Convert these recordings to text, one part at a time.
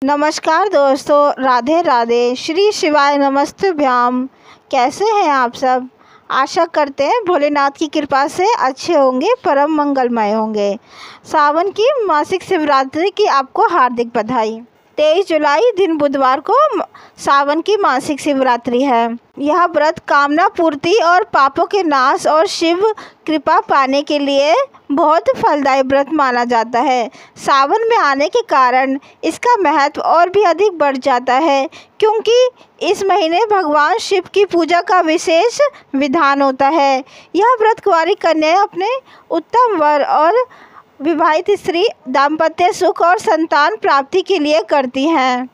नमस्कार दोस्तों, राधे राधे, श्री शिवाय नमस्तुभ्याम। कैसे हैं आप सब? आशा करते हैं भोलेनाथ की कृपा से अच्छे होंगे, परम मंगलमय होंगे। सावन की मासिक शिवरात्रि की आपको हार्दिक बधाई। 23 जुलाई दिन बुधवार को सावन की मासिक शिवरात्रि है। यह व्रत कामना पूर्ति और पापों के नाश और शिव कृपा पाने के लिए बहुत फलदायी व्रत माना जाता है। सावन में आने के कारण इसका महत्व और भी अधिक बढ़ जाता है, क्योंकि इस महीने भगवान शिव की पूजा का विशेष विधान होता है। यह व्रत कुंवारी कन्याएं अपने उत्तम वर और विवाहित स्त्री दाम्पत्य सुख और संतान प्राप्ति के लिए करती हैं।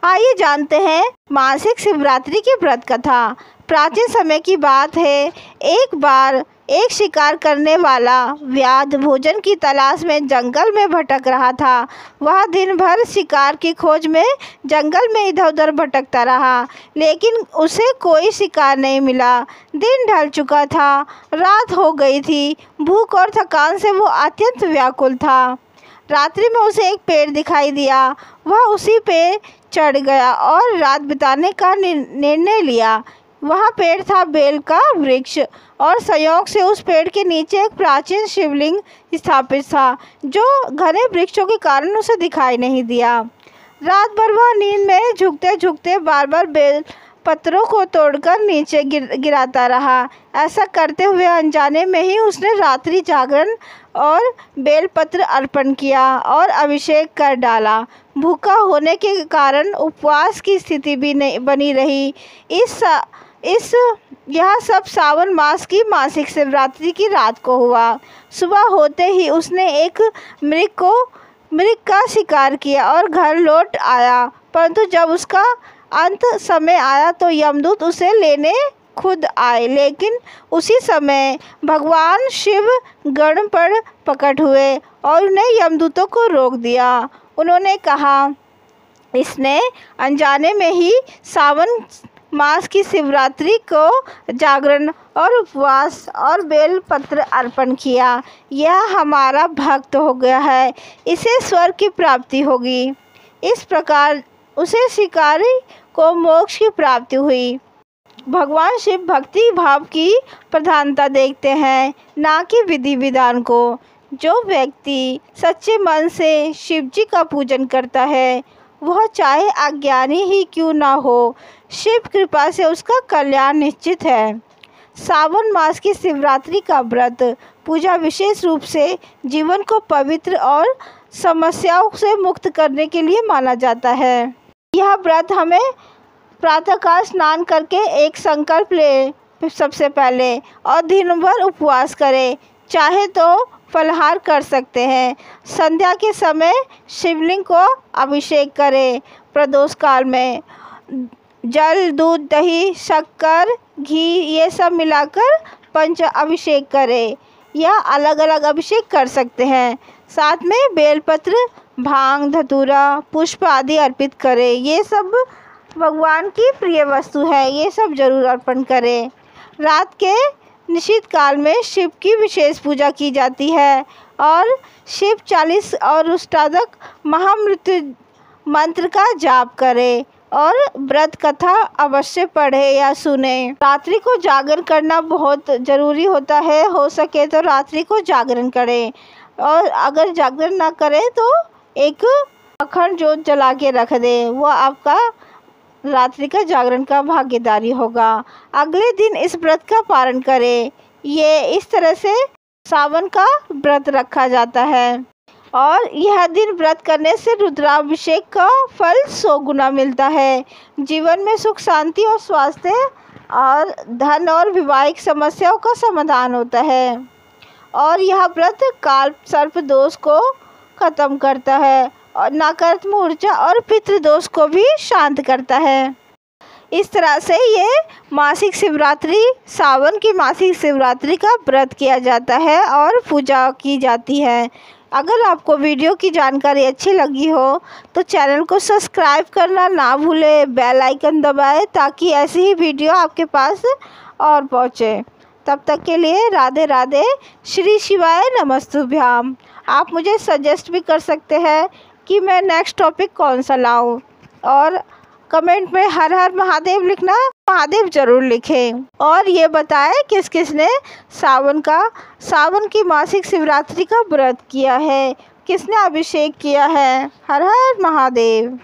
आइए जानते हैं मासिक शिवरात्रि की व्रत कथा। प्राचीन समय की बात है, एक बार एक शिकार करने वाला व्याध भोजन की तलाश में जंगल में भटक रहा था। वह दिन भर शिकार की खोज में जंगल में इधर उधर भटकता रहा, लेकिन उसे कोई शिकार नहीं मिला। दिन ढल चुका था, रात हो गई थी। भूख और थकान से वो अत्यंत व्याकुल था। रात्रि में उसे एक पेड़ दिखाई दिया। वह उसी पे चढ़ गया और रात बिताने का निर्णय लिया। वह पेड़ था बेल का वृक्ष, और संयोग से उस पेड़ के नीचे एक प्राचीन शिवलिंग स्थापित था, जो घने वृक्षों के कारण उसे दिखाई नहीं दिया। रात भर वह नींद में झुकते झुकते बार बार बेल पत्रों को तोड़कर नीचे गिराता रहा। ऐसा करते हुए अनजाने में ही उसने रात्रि जागरण और बेलपत्र अर्पण किया और अभिषेक कर डाला। भूखा होने के कारण उपवास की स्थिति भी नहीं बनी रही। यह सब सावन मास की मासिक शिवरात्रि की रात को हुआ। सुबह होते ही उसने एक मृग का शिकार किया और घर लौट आया, परंतु जब उसका अंत समय आया तो यमदूत उसे लेने खुद आए। लेकिन उसी समय भगवान शिव गण पर प्रकट हुए और उन्हें यमदूतों को रोक दिया। उन्होंने कहा, इसने अनजाने में ही सावन मास की शिवरात्रि को जागरण और उपवास और बेलपत्र अर्पण किया। यह हमारा भक्त हो गया है, इसे स्वर्ग की प्राप्ति होगी। इस प्रकार उसे शिकारी को मोक्ष की प्राप्ति हुई। भगवान शिव भक्ति भाव की प्रधानता देखते हैं, ना कि विधि विधान को। जो व्यक्ति सच्चे मन से शिव जी का पूजन करता है, वह चाहे अज्ञानी ही क्यों ना हो, शिव कृपा से उसका कल्याण निश्चित है। सावन मास की शिवरात्रि का व्रत पूजा विशेष रूप से जीवन को पवित्र और समस्याओं से मुक्त करने के लिए माना जाता है। यह व्रत हमें प्रातःकाल स्नान करके एक संकल्प ले सबसे पहले, और दिन भर उपवास करें। चाहे तो फलाहार कर सकते हैं। संध्या के समय शिवलिंग को अभिषेक करें। प्रदोष काल में जल, दूध, दही, शक्कर, घी ये सब मिलाकर पंच अभिषेक करें, या अलग अलग अभिषेक कर सकते हैं। साथ में बेलपत्र, भांग, धतूरा, पुष्प आदि अर्पित करें। ये सब भगवान की प्रिय वस्तु है, ये सब जरूर अर्पण करें। रात के निश्चित काल में शिव की विशेष पूजा की जाती है और शिव 40 और अष्टादश महामृत्यु मंत्र का जाप करें और व्रत कथा अवश्य पढ़े या सुने। रात्रि को जागरण करना बहुत ज़रूरी होता है। हो सके तो रात्रि को जागरण करें, और अगर जागरण ना करें तो एक अखंड जोत जला के रख दें। वो आपका रात्रि का जागरण का भागीदारी होगा। अगले दिन इस व्रत का पालन करें। ये इस तरह से सावन का व्रत रखा जाता है, और यह दिन व्रत करने से रुद्राभिषेक का फल 100 गुना मिलता है। जीवन में सुख शांति और स्वास्थ्य और धन और वैवाहिक समस्याओं का समाधान होता है, और यह व्रत काल सर्प दोष को खत्म करता है और नकारात्मक ऊर्जा और पितृदोष को भी शांत करता है। इस तरह से ये मासिक शिवरात्रि, सावन की मासिक शिवरात्रि का व्रत किया जाता है और पूजा की जाती है। अगर आपको वीडियो की जानकारी अच्छी लगी हो तो चैनल को सब्सक्राइब करना ना भूलें, बेल आइकन दबाएं ताकि ऐसी ही वीडियो आपके पास और पहुँचे। तब तक के लिए राधे राधे, श्री शिवाय नमस्तुभ्याम। आप मुझे सजेस्ट भी कर सकते हैं कि मैं नेक्स्ट टॉपिक कौन सा लाऊं। और कमेंट में हर हर महादेव लिखना, महादेव ज़रूर लिखें। और ये बताएं किस किस ने सावन की मासिक शिवरात्रि का व्रत किया है, किसने अभिषेक किया है। हर हर महादेव।